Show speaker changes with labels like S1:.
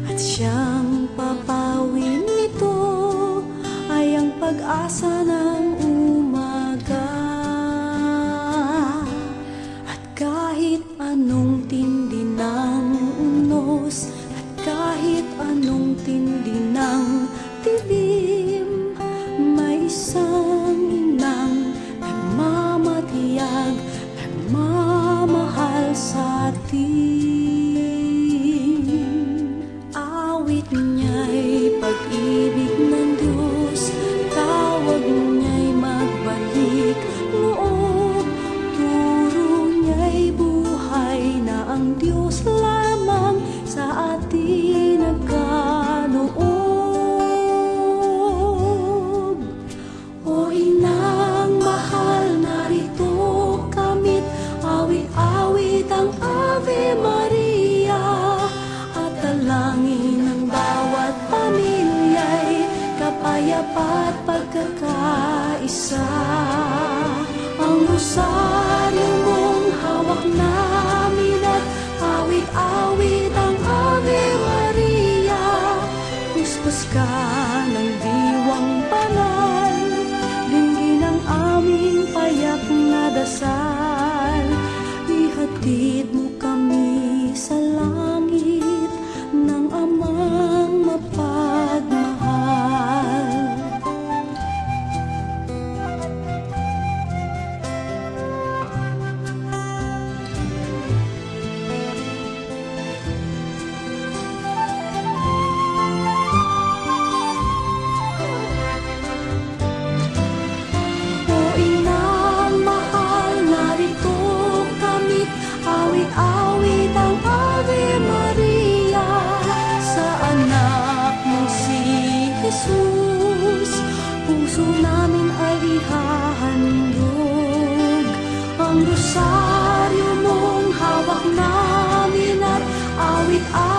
S1: At siyang papawin nito ay ang pag-asa ng umaga. At kahit anong tindi ng unos, at kahit anong tindi ng dilim, may isang inang nagmamatiyag, nagmamahal sa atin. Awit niya'y pag-ibig ng Diyos, tawag niya'y magbalik loob, turo niya'y buhay na ang Diyos lamang sa atin nagkaloob. O inang mahal, narito kamit, awit-awit ang Ave Maria, at dalangin ng bawat pamilya'y kapayapa at pagkakaisa. Ang rosaryo mong hawak namin at awit-awit ang Ave Maria, puspos ka ng diwang banal, dinggin ang aming payak na dasal. Ihatid mo kami sa langit ng Amang mapagmahal. O inang mahal, narito kamit, awit-awit ang Ave Maria, sa anak mo si Jesus. Puso namin ay ihahandog, ang rosaryo mong hawak namin at awit-awit